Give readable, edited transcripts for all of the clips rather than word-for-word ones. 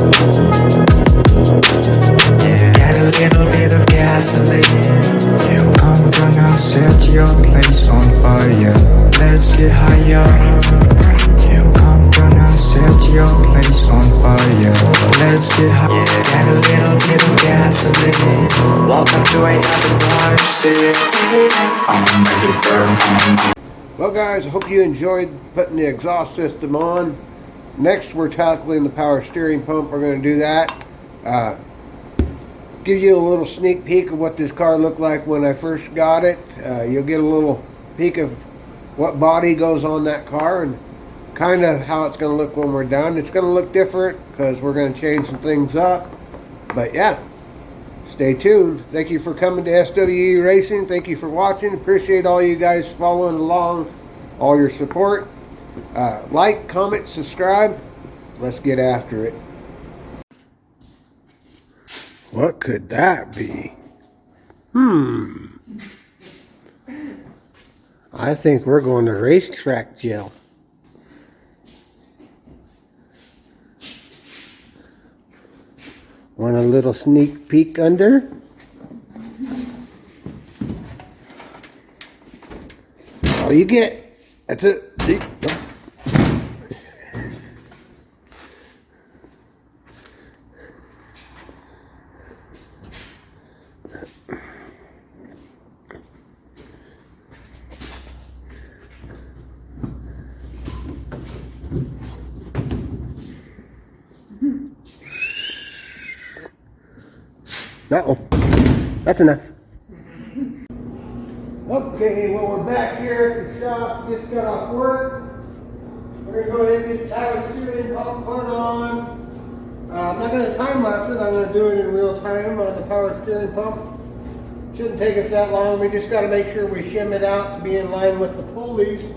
Get a little bit of gasoline. You come down, I'll set your place on fire. Let's get higher. You come down, I'll set your place on fire. Let's get higher. Get a little bit of gasoline. Welcome to another water city. I'ma make it burn. Well guys, I hope you enjoyed putting the exhaust system on. Next we're tackling the power steering pump. We're going to do that. Give you a little sneak peek of what this car looked like when I first got it. You'll get a little peek of what body goes on that car and kind of how it's going to look when we're done. It's going to look different because we're going to change some things up. But yeah, stay tuned. Thank you for coming to S.W.E Racing. Thank you for watching. Appreciate all you guys following along, all your support. Like, comment, subscribe. Let's get after it. What could that be? I think we're going to racetrack jail. Want a little sneak peek under? All you get. That's it. See? Uh-oh. That's enough. Okay, well we're back here at the shop. Just got off work. We're going to go ahead and get the power steering pump put on. I'm not going to time lapse it. I'm going to do it in real time on the power steering pump. Shouldn't take us that long. We just got to make sure we shim it out to be in line with the pulleys.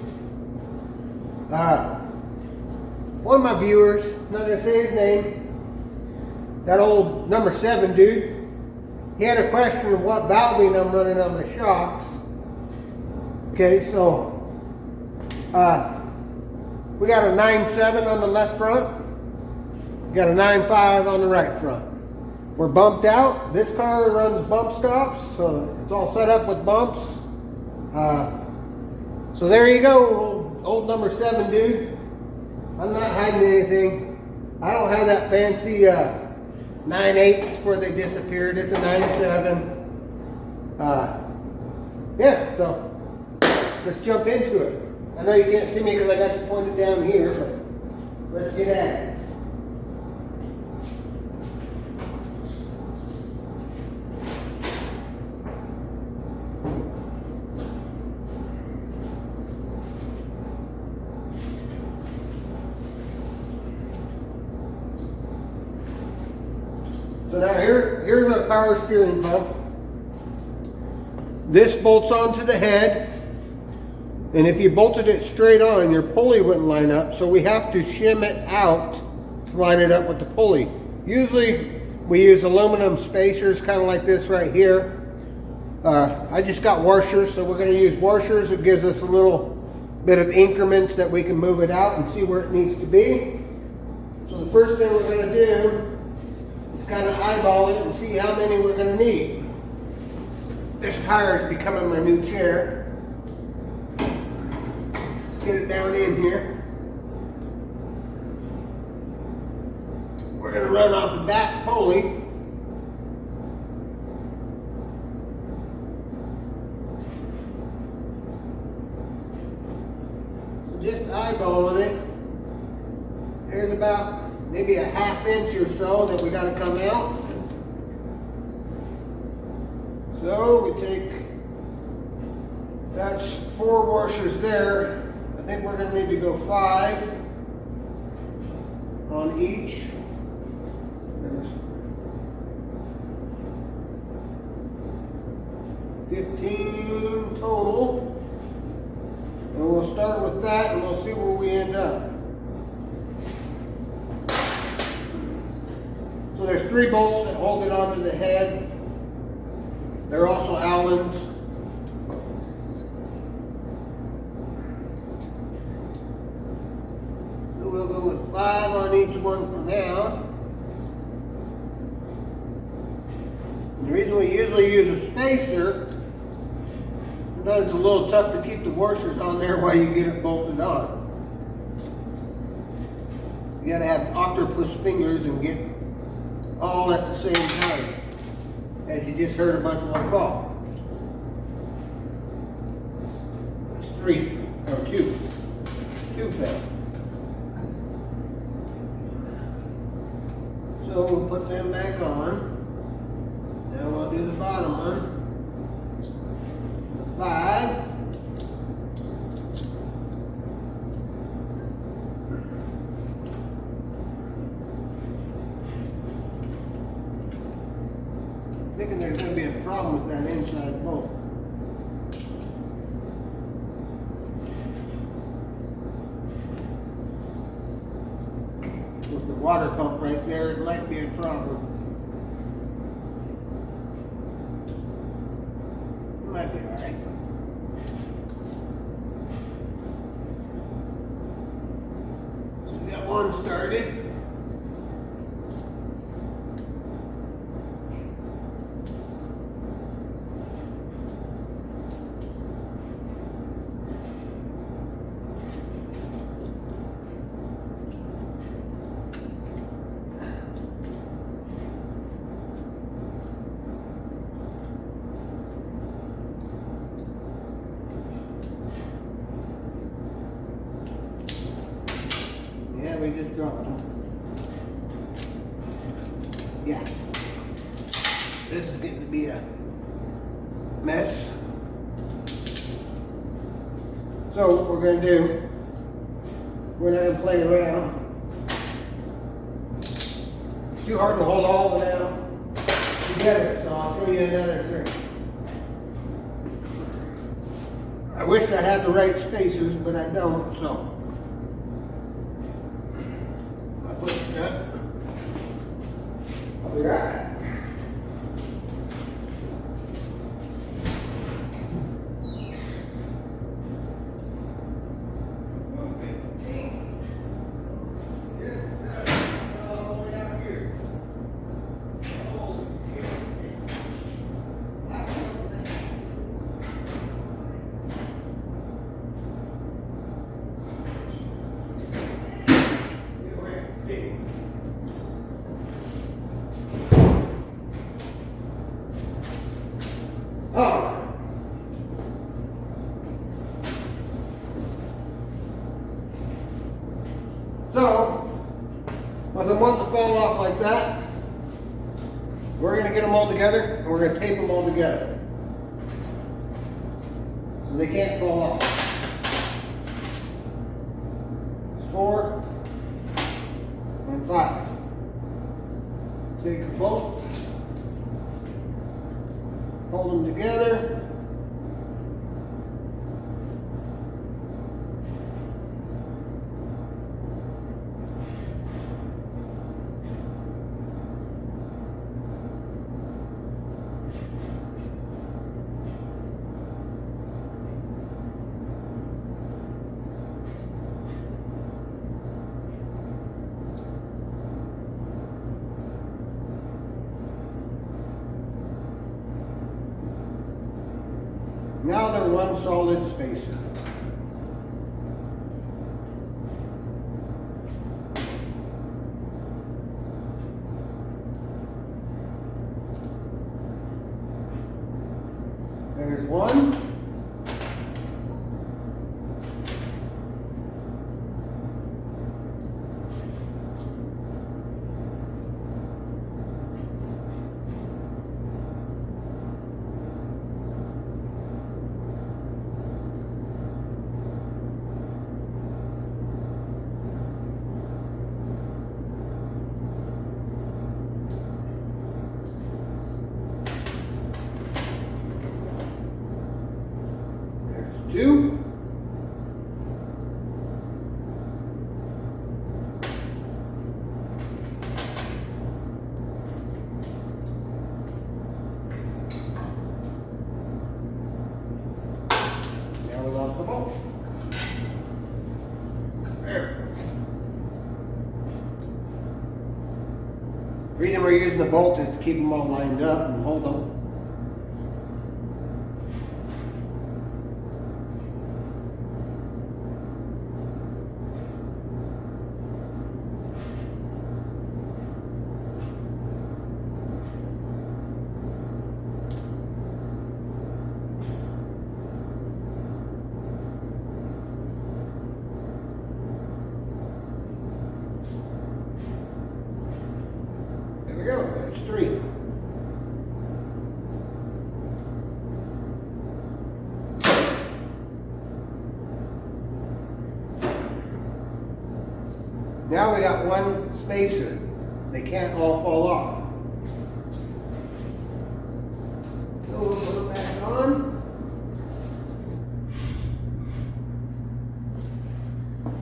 One of my viewers, not going to say his name, that old number 7 dude, he had a question of what valving I'm running on the shocks. Okay, so we got a 9.7 on the left front. We got a 9.5 on the right front. We're bumped out. This car runs bump stops, so it's all set up with bumps. So there you go, old number 7 dude. I'm not hiding anything. I don't have that fancy 9.8s where they disappeared. It's a 9.7. Yeah, so let's jump into it. I know you can't see me because I got you pointed down here, but let's get at it. So now here's our power steering pump. This bolts onto the head, and if you bolted it straight on, your pulley wouldn't line up, so we have to shim it out to line it up with the pulley. Usually we use aluminum spacers, kind of like this right here. I just got washers, so we're going to use washers. It gives us a little bit of increments that we can move it out and see where it needs to be. So the first thing we're going to do is kind of eyeball it and see how many we're going to need. This tire is becoming my new chair. Let's get it down in here. We're going to run off the back pulley. So just eyeballing it. There's about maybe a ½ inch or so that we got to come out. So we take, that's 4 washers there. I think we're going to need to go 5 on each. There's 15 total. And we'll start with that and we'll see where we end up. So there's 3 bolts that hold it onto the head. They're also Allens. So we'll go with 5 on each one for now. The reason we usually use a spacer, sometimes it's a little tough to keep the washers on there while you get it bolted on. You gotta have octopus fingers and get all at the same time, as you just heard a bunch of them fall. There's 3, or 2. 2 fell. So we'll put them back on. Now we'll do the bottom one. The 5. I'm thinking there's going to be a problem with that inside bolt. With the water pump right there, it might be a problem. It might be alright. So we got one started. Yeah, we just dropped them. Yeah. This is getting to be a mess. So what we're going to do, we're not going to play around. It's too hard to hold all of them together, so I'll show you another trick. I wish I had the right spacers, but I don't, so. My foot's stuck. I'll be right back. Oh. So, with them wanting to fall off like that, we're going to get them all together and we're going to tape them all together. So they can't fall off. It's 4 and 5. Take a bolt. Hold them together. Now they're one solid spacer. There's one. There's 2. Now we lost the bolt. There. reason we're using the bolt is to keep them all lined up and hold them. There we go, there's 3. Now we got 1 spacer. They can't all fall off. So we'll put it back on.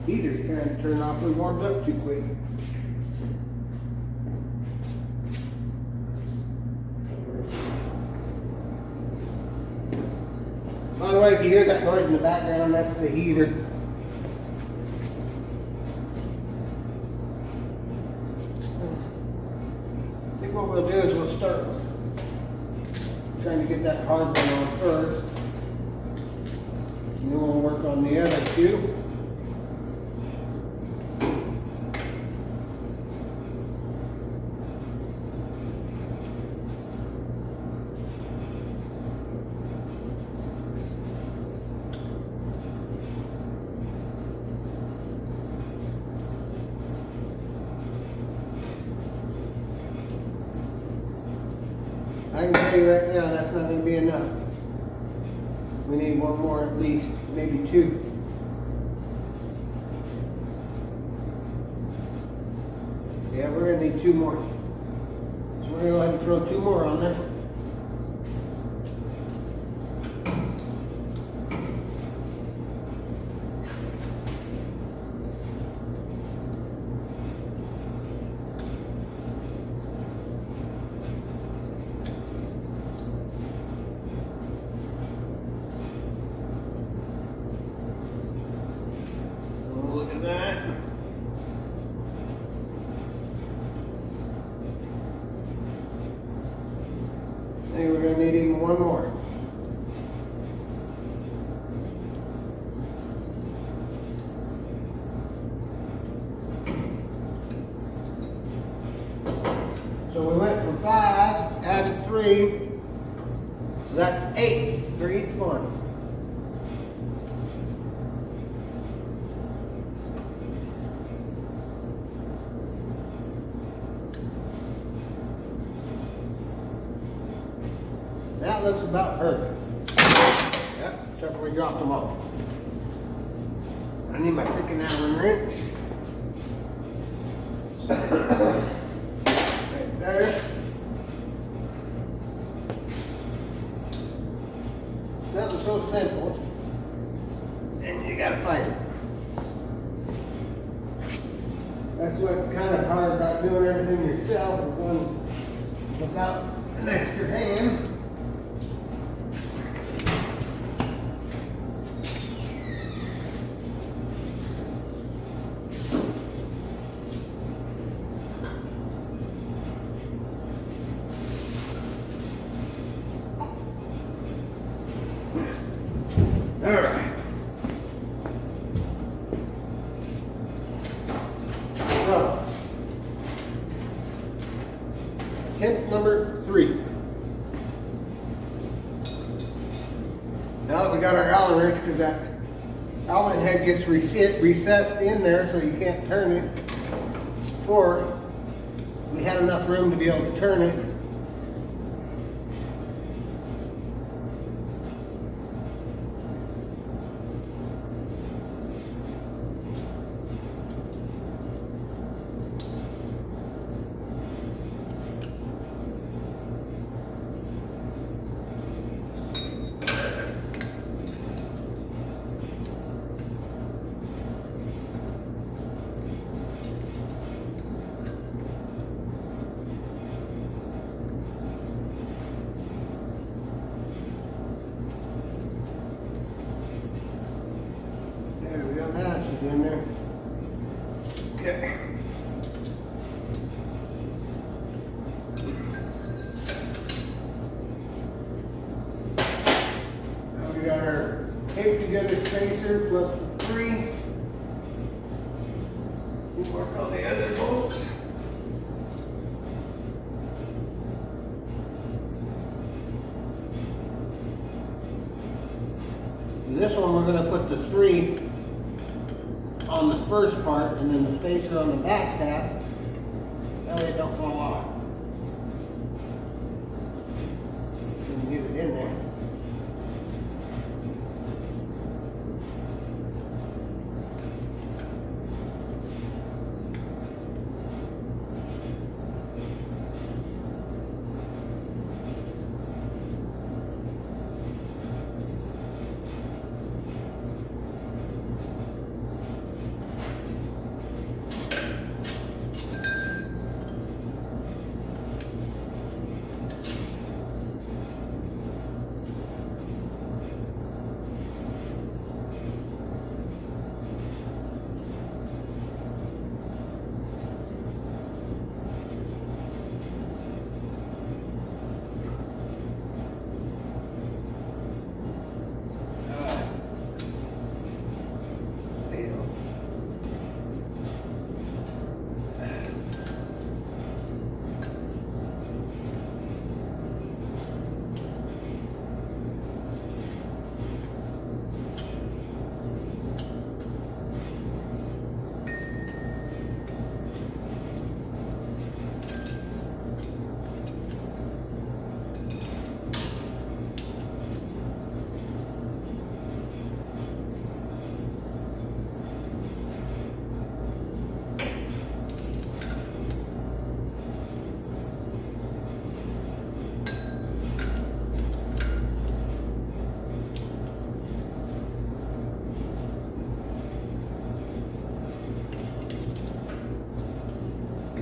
Heater's trying to turn off. We warmed up too quick. By the way, if you hear that noise in the background, that's the heater. I think what we'll do is we'll start with trying to get that hard one on first. And then we'll work on the other 2. I can tell you right now, that's not going to be enough. We need 1 more at least, maybe 2. Yeah, we're going to need 2 more. So we're going to go ahead and throw 2 more on there. Look at that. I think we're going to need even 1 more. So we went from 5, added 3, so that's 8 for each one. That looks about perfect. Yep, except for we dropped them all. I need my freaking Allen wrench. Right there. Something so simple, and you gotta fight it. That's what's kind of hard about doing everything yourself and going without an extra hand. All right. So, attempt number 3. Now that we got our Allen wrench, because that Allen head gets recessed in there so you can't turn it, before we had enough room to be able to turn it. spacer plus the 3. We'll work on the other bolt. This one we're going to put the 3 on the first part and then the spacer on the back half. That way it don't fall off. You can get it in there.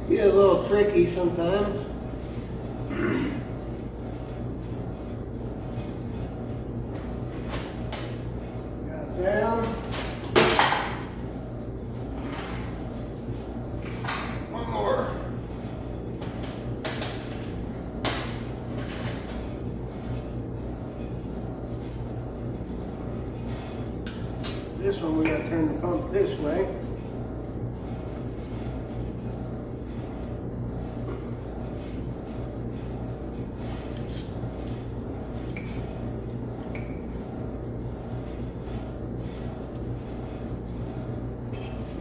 Be a little tricky sometimes. Got down. One more. This one we gotta turn the pump this way.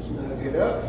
Snug it up.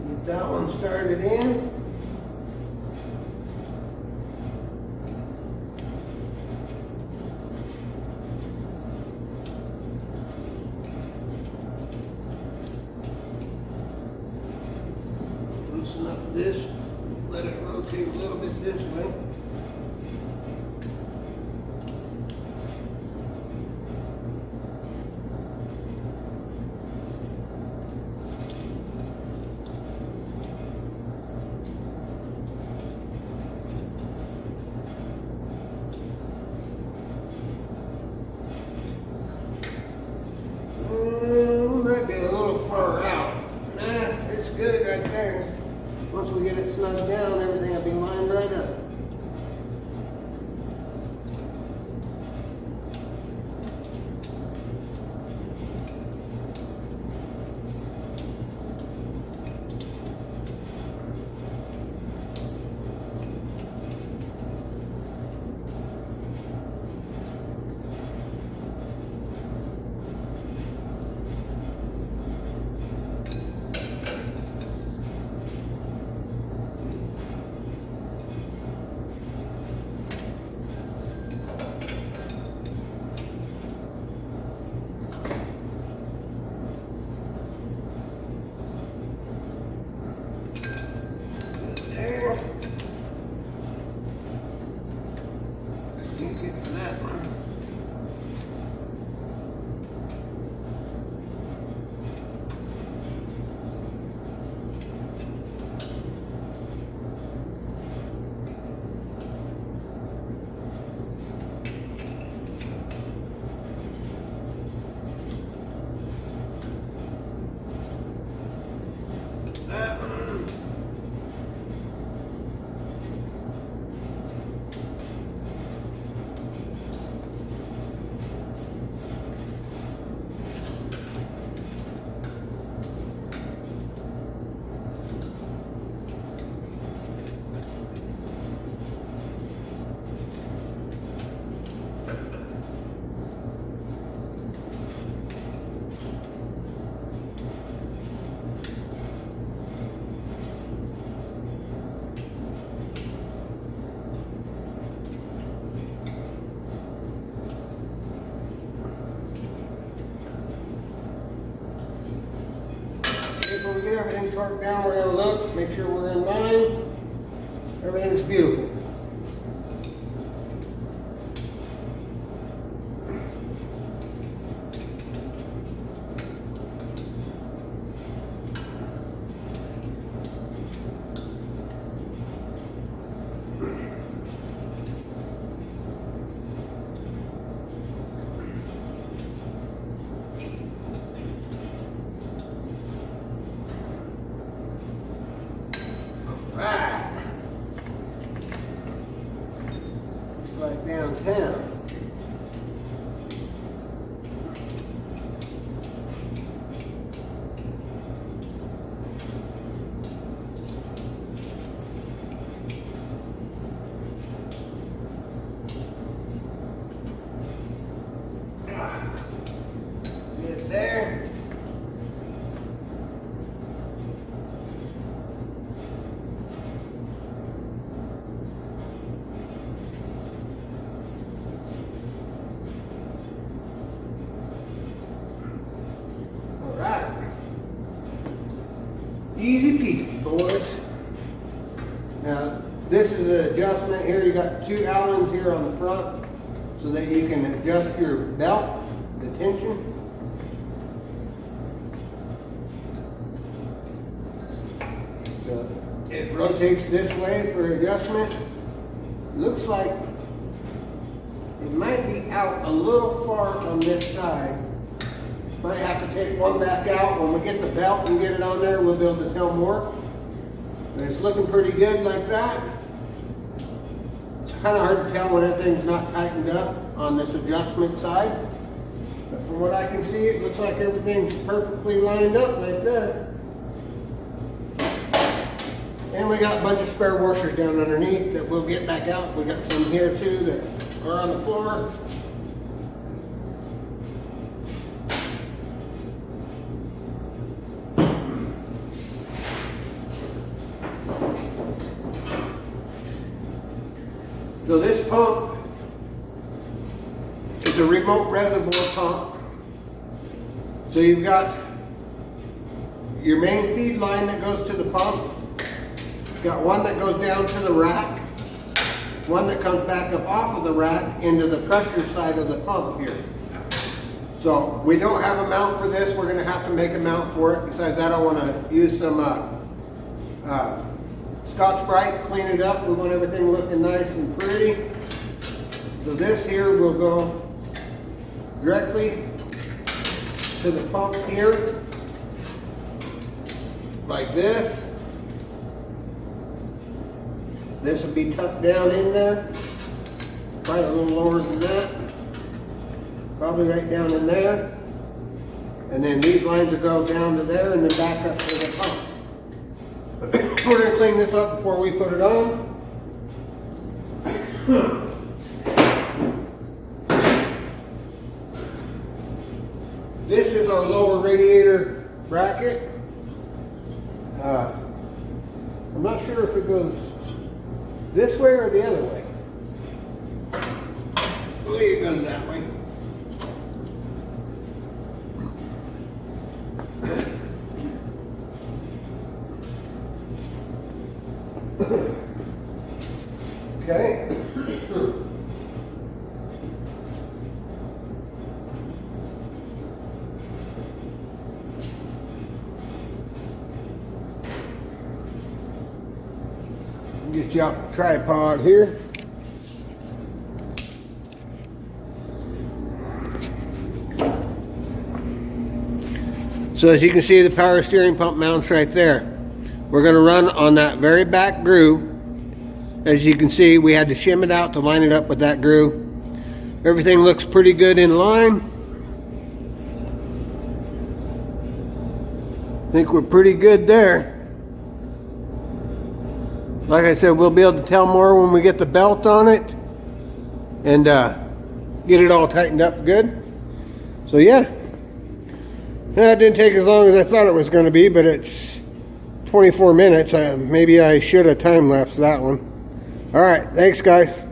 Get that one started in. Loosen up this, let it rotate a little bit this way. Might be a little far out. Nah, it's good right there. Once we get it that one. When we get everything torqued down, we're going to look, make sure we're in line. Everything's beautiful. Right. It's like downtown. Get there. Easy peasy, boys. Now, this is an adjustment here. You got two Allens here on the front so that you can adjust your belt, the tension. So it rotates this way for adjustment. Looks like it might be out a little far on this side. Might have to take one back out. When we get the belt and get it on there, we'll be able to tell more. But it's looking pretty good like that. It's kind of hard to tell when everything's not tightened up on this adjustment side. But from what I can see, it looks like everything's perfectly lined up right there. And we got a bunch of spare washers down underneath that we'll get back out. We got some here too that are on the floor. So this pump is a remote reservoir pump. So you've got your main feed line that goes to the pump. You've got one that goes down to the rack, one that comes back up off of the rack into the pressure side of the pump here. So we don't have a mount for this. We're going to have to make a mount for it. Besides that, I want to use some Scotch-Brite, clean it up. We want everything looking nice and pretty. So this here will go directly to the pump here, like this. This will be tucked down in there, probably a little lower than that, probably right down in there. And then these lines will go down to there and then back up to the pump. We're going to clean this up before we put it on. This is our lower radiator bracket. I'm not sure if it goes this way or the other way. I believe it goes that way. Okay. you off the tripod here. So as you can see, the power steering pump mounts right there. We're going to run on that very back groove. As you can see, we had to shim it out to line it up with that groove. Everything looks pretty good in line. I think we're pretty good there. Like I said, we'll be able to tell more when we get the belt on it and get it all tightened up good. So yeah, that didn't take as long as I thought it was going to be, but it's 24 minutes. Maybe I should have time lapsed that one. All right, thanks guys.